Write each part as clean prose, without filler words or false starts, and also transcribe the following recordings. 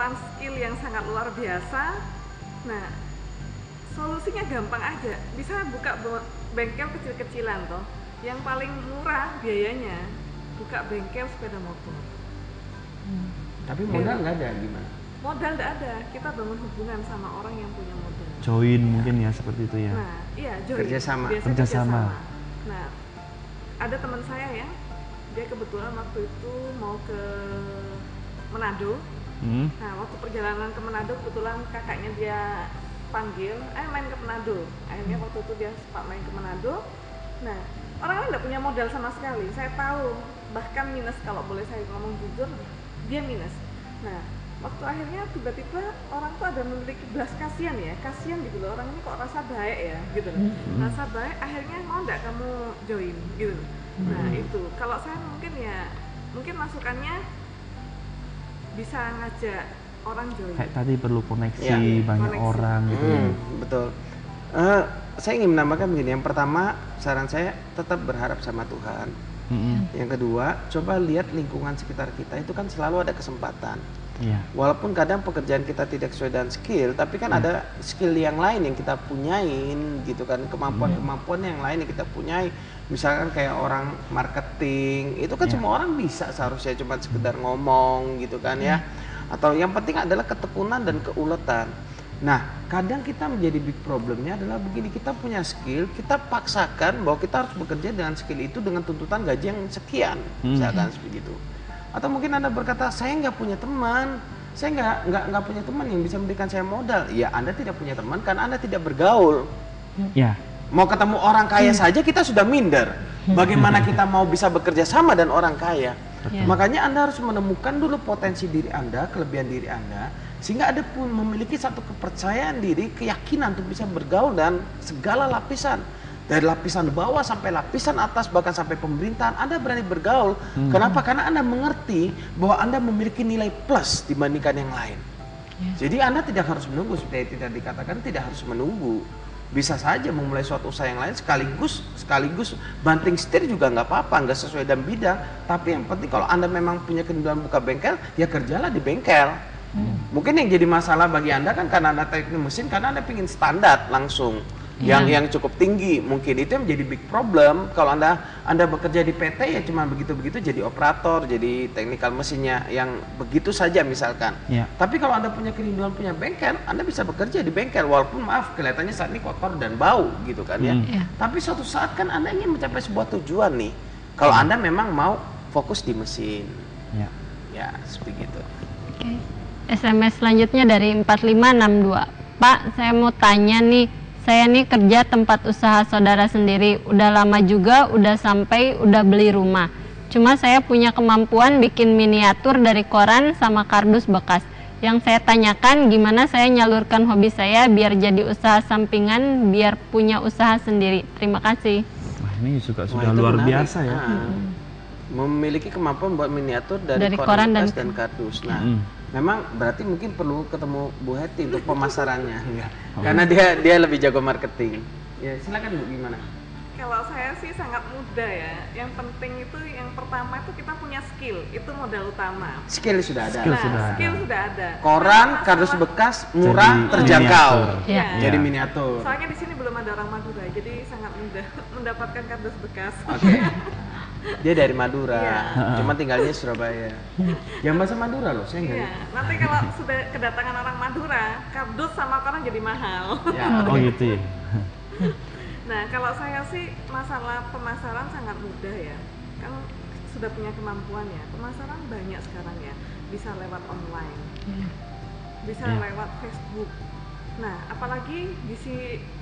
kemampuan skill yang sangat luar biasa. Nah, solusinya gampang aja, bisa buka bengkel kecil-kecilan toh, yang paling murah biayanya buka bengkel sepeda motor. Tapi modal nggak ada gimana? Modal nggak ada, kita bangun hubungan sama orang yang punya modal. Join mungkin ya seperti itu ya. Nah, iya join. Kerjasama. Biasa Kerjasama. Nah, ada teman saya ya, dia kebetulan waktu itu mau ke Manado. Nah, waktu perjalanan ke Manado kebetulan kakaknya dia panggil, main ke Manado. Akhirnya waktu itu dia sempat main ke Manado. Nah, orang-orang nggak punya modal sama sekali. Saya tahu, bahkan minus kalau boleh saya ngomong jujur, dia minus. Nah, waktu akhirnya tiba-tiba orang tuh ada memiliki belas kasihan ya, kasihan gitu loh, orang ini kok rasa baik ya, gitu loh. Rasa baik, akhirnya mau nggak kamu join, gitu loh. Nah, itu, kalau saya mungkin ya, mungkin masukannya bisa ngajak orang join. Kayak tadi perlu koneksi banyak koneksi. orang gitu. Betul. Saya ingin menambahkan begini, yang pertama saran saya tetap berharap sama Tuhan. Yang kedua, coba lihat lingkungan sekitar kita, itu kan selalu ada kesempatan. Walaupun kadang pekerjaan kita tidak sesuai dengan skill, tapi kan ada skill yang lain yang kita punyain gitu kan, kemampuan-kemampuan yang lain yang kita punyai. Misalkan kayak orang marketing, itu kan semua orang bisa seharusnya, cuma sekedar ngomong gitu kan ya. Atau yang penting adalah ketekunan dan keuletan. Nah, kadang kita menjadi big problemnya adalah begini, kita punya skill, kita paksakan bahwa kita harus bekerja dengan skill itu dengan tuntutan gaji yang sekian, misalkan seperti itu. Atau mungkin Anda berkata, saya nggak punya teman, saya nggak punya teman yang bisa memberikan saya modal. Ya, Anda tidak punya teman karena Anda tidak bergaul. Mau ketemu orang kaya saja kita sudah minder. Bagaimana kita mau bisa bekerja sama dan orang kaya? Makanya Anda harus menemukan dulu potensi diri Anda, kelebihan diri Anda, sehingga Anda pun memiliki satu kepercayaan diri, keyakinan untuk bisa bergaul dan segala lapisan. Dari lapisan bawah sampai lapisan atas, bahkan sampai pemerintahan, Anda berani bergaul. Kenapa? Karena Anda mengerti bahwa Anda memiliki nilai plus dibandingkan yang lain. Jadi Anda tidak harus menunggu, seperti tidak dikatakan, tidak harus menunggu. Bisa saja memulai suatu usaha yang lain sekaligus banting setir juga nggak apa-apa, nggak sesuai dalam bidang. Tapi yang penting kalau Anda memang punya keinginan buka bengkel, ya kerjalah di bengkel. Mungkin yang jadi masalah bagi Anda kan karena Anda teknik mesin, karena Anda ingin standar langsung. Yang cukup tinggi, mungkin itu yang menjadi big problem. Kalau anda bekerja di PT ya cuma begitu-begitu, jadi operator, jadi teknikal mesinnya yang begitu saja misalkan. Tapi kalau Anda punya kerinduan punya bengkel, Anda bisa bekerja di bengkel walaupun maaf kelihatannya saat ini kotor dan bau gitu kan ya. Tapi suatu saat kan Anda ingin mencapai sebuah tujuan nih. Kalau Anda memang mau fokus di mesin. Ya, seperti itu. SMS selanjutnya dari 4562. Pak, saya mau tanya nih. Saya nih kerja tempat usaha saudara sendiri, udah lama juga, udah beli rumah. Cuma saya punya kemampuan bikin miniatur dari koran sama kardus bekas. Yang saya tanyakan gimana saya nyalurkan hobi saya biar jadi usaha sampingan, biar punya usaha sendiri. Terima kasih. Wah, ini sudah luar biasa ya. Memiliki kemampuan buat miniatur dari koran bekas dan kardus. Nah, memang berarti mungkin perlu ketemu Bu Heti untuk pemasarannya, karena dia lebih jago marketing. Ya silakan Bu, gimana? Kalau saya sih sangat mudah ya. Yang penting itu yang pertama itu kita punya skill, itu modal utama. Skill sudah ada. Skill sudah ada. Koran, kardus bekas, murah, terjangkau. Jadi miniatur. Soalnya di sini belum ada orang Madura, jadi sangat mudah mendapatkan kardus bekas. Dia dari Madura, cuma tinggalnya Surabaya. Yang bahasa Madura loh, saya nggak. Nanti kalau sudah kedatangan orang Madura, kardus sama koran jadi mahal. Oh gitu ya. Nah, kalau saya sih masalah pemasaran sangat mudah ya. Kan sudah punya kemampuan ya. Pemasaran banyak sekarang ya. Bisa lewat online. Bisa lewat Facebook. Nah, apalagi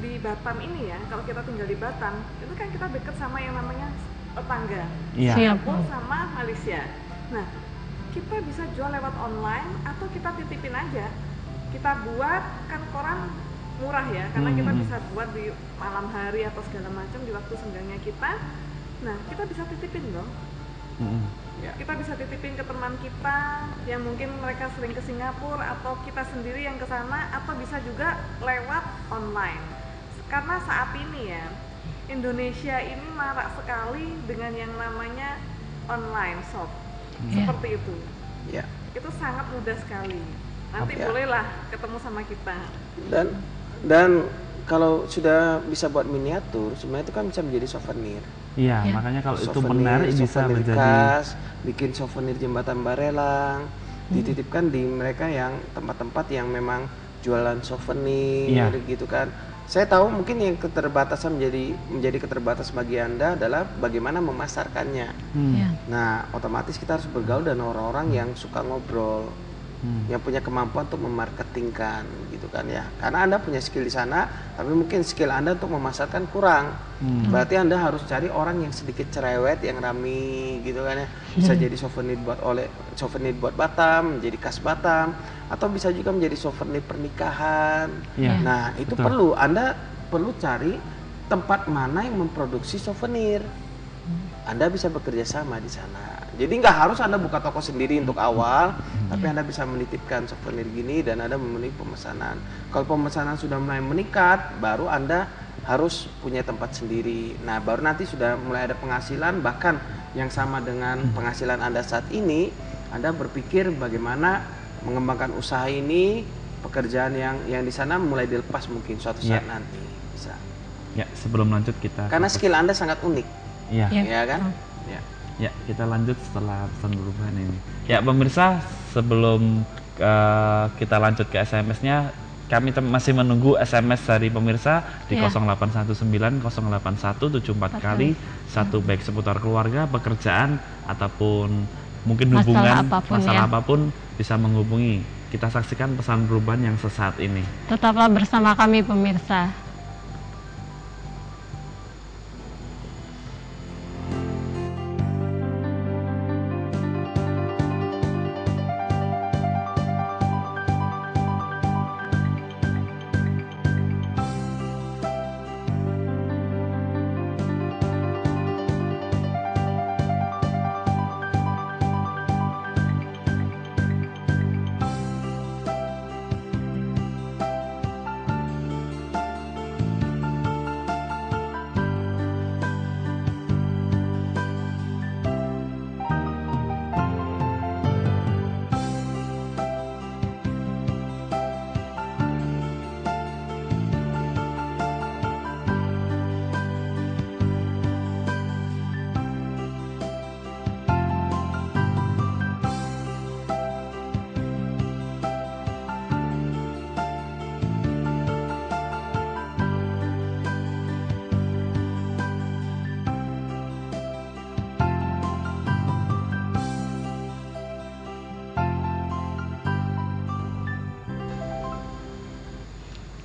di Batam ini ya, kalau kita tinggal di Batam, itu kan kita dekat sama yang namanya tetangga, Singapura sama Malaysia. Nah, kita bisa jual lewat online atau kita titipin aja. Kita buat kan koran murah ya, karena kita bisa buat di malam hari atau segala macam di waktu senggangnya kita. Nah, kita bisa titipin dong. Kita bisa titipin ke teman kita yang mungkin mereka sering ke Singapura, atau kita sendiri yang ke sana, atau bisa juga lewat online. Karena saat ini ya, Indonesia ini marak sekali dengan yang namanya online shop, seperti itu. Itu sangat mudah sekali. Nanti bolehlah ketemu sama kita. Dan kalau sudah bisa buat miniatur, sebenarnya itu kan bisa menjadi souvenir. Iya, makanya kalau itu benar bisa menjadi khas, bikin souvenir jembatan Barelang, dititipkan di mereka yang tempat-tempat yang memang jualan souvenir gitu kan. Saya tahu mungkin yang keterbatasan menjadi keterbatas bagi Anda adalah bagaimana memasarkannya. Nah, otomatis kita harus bergaul dengan orang-orang yang suka ngobrol, yang punya kemampuan untuk memarketingkan gitu kan ya. Karena Anda punya skill di sana, tapi mungkin skill Anda untuk memasarkan kurang. Berarti Anda harus cari orang yang sedikit cerewet, yang rami gitu kan ya. Bisa jadi souvenir buat Batam, menjadi khas Batam, atau bisa juga menjadi souvenir pernikahan. Nah, itu Anda perlu cari tempat mana yang memproduksi souvenir. Anda bisa bekerja sama di sana. Jadi nggak harus Anda buka toko sendiri untuk awal, tapi Anda bisa menitipkan souvenir gini dan Anda memenuhi pemesanan. Kalau pemesanan sudah mulai meningkat, baru Anda harus punya tempat sendiri. Nah, baru nanti sudah mulai ada penghasilan, bahkan yang sama dengan penghasilan Anda saat ini, Anda berpikir bagaimana mengembangkan usaha ini, pekerjaan yang di sana mulai dilepas mungkin suatu saat nanti bisa. Ya, sebelum lanjut kita. Karena skill Anda sangat unik. Iya. Ya kan? Ya, kita lanjut setelah pesan perubahan ini. Ya, pemirsa, sebelum kita lanjut ke SMS-nya, kami masih menunggu SMS dari pemirsa di 0819 081 74 kali satu, baik seputar keluarga, pekerjaan, ataupun mungkin hubungan, masalah apapun bisa menghubungi. Kita saksikan pesan perubahan yang sesaat ini. Tetaplah bersama kami pemirsa.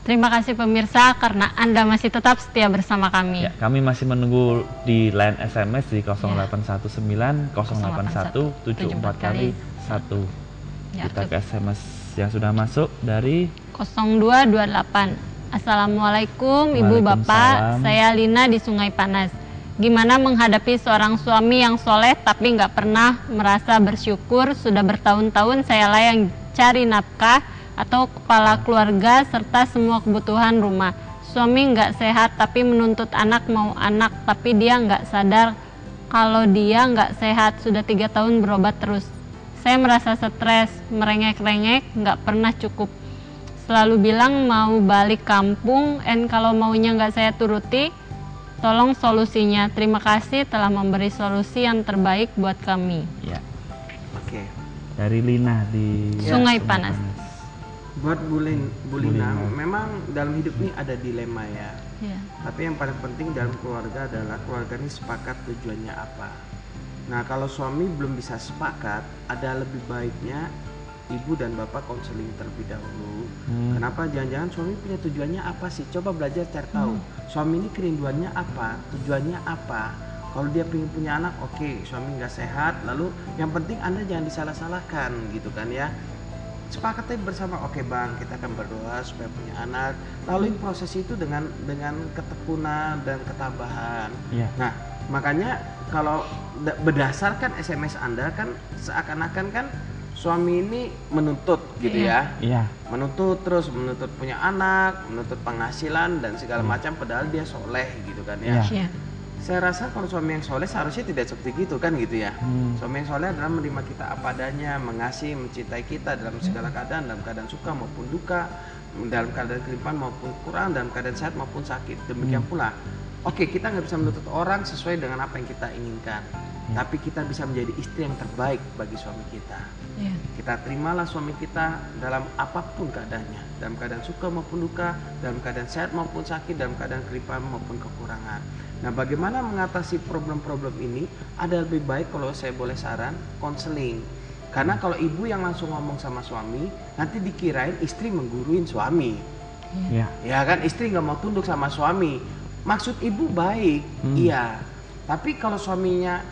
Terima kasih pemirsa karena Anda masih tetap setia bersama kami. Ya, kami masih menunggu di line SMS di 0819 081 74 kali 1. Kita ke SMS yang sudah masuk dari 0228. Assalamualaikum Ibu Bapak, saya Lina di Sungai Panas. Gimana menghadapi seorang suami yang soleh tapi nggak pernah merasa bersyukur? Sudah bertahun-tahun saya lah yang cari nafkah atau kepala keluarga serta semua kebutuhan rumah. Suami nggak sehat tapi menuntut anak mau anak, tapi dia nggak sadar kalau dia nggak sehat. Sudah 3 tahun berobat terus. Saya merasa stres, merengek-rengek, nggak pernah cukup. Selalu bilang mau balik kampung, kalau maunya nggak saya turuti. Tolong solusinya. Terima kasih telah memberi solusi yang terbaik buat kami. Ya. Oke. Dari Lina di Sungai Panas. Buat Bu Lina, memang dalam hidup ini ada dilema ya. Tapi yang paling penting dalam keluarga adalah keluarga ini sepakat tujuannya apa. Nah, kalau suami belum bisa sepakat, ada lebih baiknya ibu dan bapak konseling terlebih dahulu. Kenapa? Jangan-jangan suami punya tujuannya apa sih? Coba belajar cari tahu. Suami ini kerinduannya apa? Tujuannya apa? Kalau dia pengen punya anak, oke, suami nggak sehat. Lalu yang penting Anda jangan disalah-salahkan gitu kan ya. Sepakatnya bersama, oke bang, kita akan berdoa supaya punya anak. Lalu proses itu dengan ketekunan dan ketabahan. Nah, makanya kalau berdasarkan SMS Anda kan seakan-akan kan suami ini menuntut gitu ya. Menuntut terus, menuntut punya anak, menuntut penghasilan dan segala macam, padahal dia soleh gitu kan ya. Saya rasa kalau suami yang soleh seharusnya tidak seperti itu kan gitu ya. Suami yang soleh adalah menerima kita apa adanya, mengasihi, mencintai kita dalam segala keadaan, dalam keadaan suka maupun duka, dalam keadaan kelimpahan maupun kurang, dalam keadaan sehat maupun sakit. Demikian pula, oke, kita nggak bisa menuntut orang sesuai dengan apa yang kita inginkan, tapi kita bisa menjadi istri yang terbaik bagi suami kita. Kita terimalah suami kita dalam apapun keadaannya, dalam keadaan suka maupun duka, dalam keadaan sehat maupun sakit, dalam keadaan kelimpahan maupun kekurangan. Nah, bagaimana mengatasi problem-problem ini? Ada lebih baik kalau saya boleh saran, konseling. Karena kalau ibu yang langsung ngomong sama suami, nanti dikirain istri mengguruin suami. Ya kan, istri nggak mau tunduk sama suami. Maksud ibu baik, iya. Tapi kalau suaminya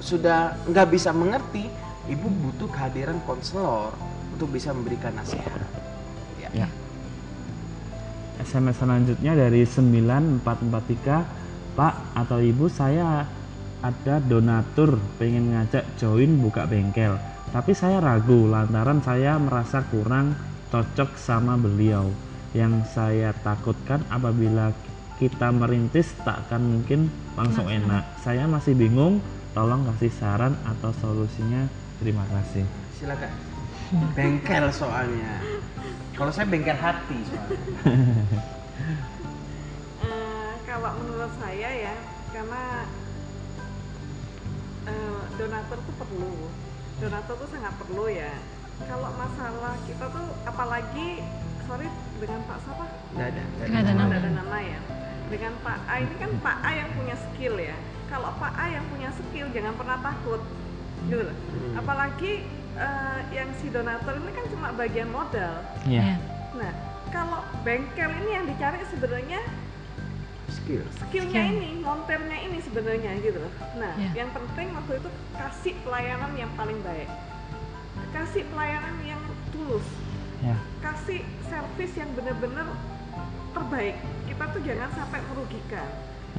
sudah nggak bisa mengerti, ibu butuh kehadiran konselor untuk bisa memberikan nasihat. Ya. SMS selanjutnya dari 9443, Pak atau Ibu, saya ada donatur pengen ngajak join buka bengkel, tapi saya ragu lantaran saya merasa kurang cocok sama beliau. Yang saya takutkan apabila kita merintis tak akan mungkin langsung enak. Saya masih bingung, tolong kasih saran atau solusinya. Terima kasih. Silakan. Bengkel soalnya. Kalau saya bengkel hati soalnya. Kalau menurut saya ya, karena donatur tuh perlu, donatur tuh sangat perlu ya. Kalau masalah kita tuh, apalagi dengan Pak siapa? Nggak ada nama ya. Dengan Pak A ini kan Pak A yang punya skill ya. Kalau Pak A yang punya skill jangan pernah takut, gitu loh. Apalagi yang si donatur ini kan cuma bagian modal. Nah, kalau bengkel ini yang dicari sebenarnya skillnya ini, monternya ini sebenarnya gitu loh. Nah, yang penting waktu itu kasih pelayanan yang paling baik, kasih pelayanan yang tulus, kasih servis yang benar-benar terbaik. Kita tuh jangan sampai merugikan,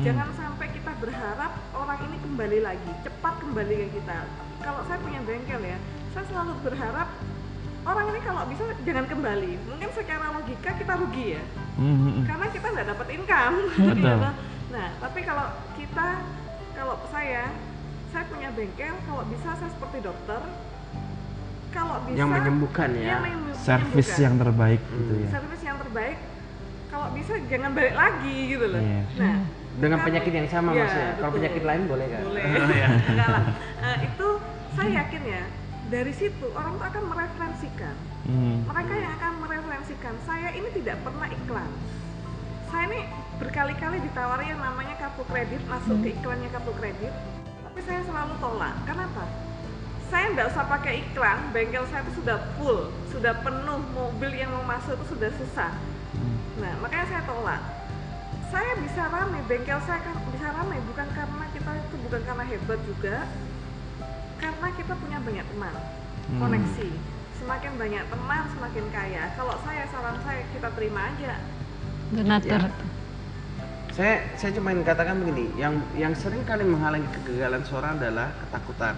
jangan sampai kita berharap orang ini kembali lagi, cepat kembali ke kita. Kalau saya punya bengkel ya, saya selalu berharap orang ini kalau bisa jangan kembali. Mungkin secara logika kita rugi ya, karena kita nggak dapat income. Nah, tapi kalau saya punya bengkel, kalau bisa saya seperti dokter, kalau bisa yang menyembuhkan ya, servis yang terbaik gitu ya. Servis yang terbaik, kalau bisa jangan balik lagi gitu loh. Nah, dengan penyakit yang sama maksudnya. Kalau penyakit lain boleh kan? Boleh. Enggak lah. Itu saya yakin ya, dari situ orang tuh akan mereferensikan. Mereka yang akan mereferensikan, saya ini tidak pernah iklan. Saya ini berkali-kali ditawari yang namanya kartu kredit, masuk ke iklannya kartu kredit, tapi saya selalu tolak. Kenapa? Saya nggak usah pakai iklan, bengkel saya itu sudah full, sudah penuh, mobil yang mau masuk itu sudah susah. Nah, makanya saya tolak. Saya bisa ramai, bengkel saya kan bisa ramai bukan karena kita itu, bukan karena hebat juga, karena kita punya banyak teman, koneksi. Semakin banyak teman, semakin kaya. Kalau saran saya kita terima aja. Donatur. Saya cuma ingin katakan begini, yang sering kali menghalangi kegagalan seorang adalah ketakutan.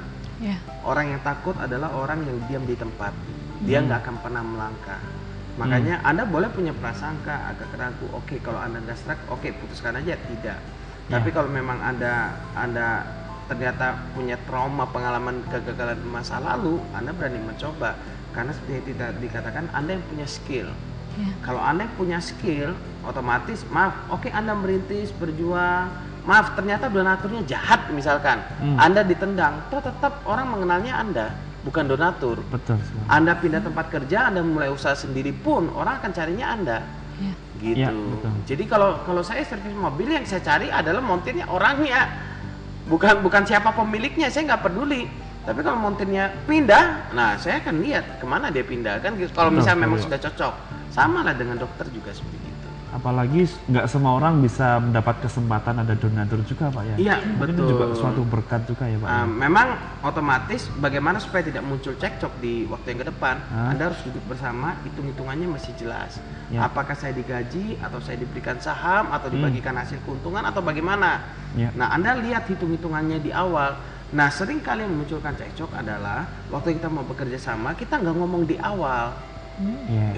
Orang yang takut adalah orang yang diam di tempat. Dia nggak akan pernah melangkah. Makanya Anda boleh punya prasangka, agak ragu. Oke, kalau Anda nggak serak, oke, putuskan aja, tidak. Tapi kalau memang Anda ternyata punya trauma, pengalaman kegagalan masa lalu, Anda berani mencoba. Karena seperti tidak dikatakan, Anda yang punya skill. Kalau Anda yang punya skill, otomatis, oke, Anda merintis, berjuang, ternyata donaturnya jahat misalkan, Anda ditendang, tetap orang mengenalnya Anda, bukan donatur. Betul. Anda pindah tempat kerja, Anda mulai usaha sendiri pun, orang akan carinya Anda. Gitu. Jadi kalau saya servis mobil, yang saya cari adalah montirnya orangnya, bukan siapa pemiliknya, saya nggak peduli. Tapi kalau montirnya pindah, nah saya akan lihat kemana dia pindah kan. Kalau misalnya memang sudah cocok, sama lah dengan dokter juga seperti itu. Apalagi nggak semua orang bisa mendapat kesempatan ada donatur juga Pak ya. Iya, betul. Itu juga suatu berkat juga ya Pak. Memang otomatis bagaimana supaya tidak muncul cekcok di waktu yang ke depan, Anda harus duduk bersama, hitung-hitungannya mesti jelas. Apakah saya digaji atau saya diberikan saham atau dibagikan hasil keuntungan atau bagaimana. Nah, Anda lihat hitung-hitungannya di awal. Nah, sering kali yang memunculkan cekcok adalah waktu kita mau bekerja sama, kita nggak ngomong di awal.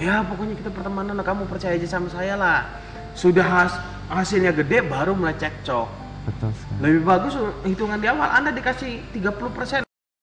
Ya pokoknya kita pertemanan, kamu percaya aja sama saya lah. Sudah hasilnya gede baru mulai cekcok. Betul sekali. Lebih bagus hitungan di awal Anda dikasih 30%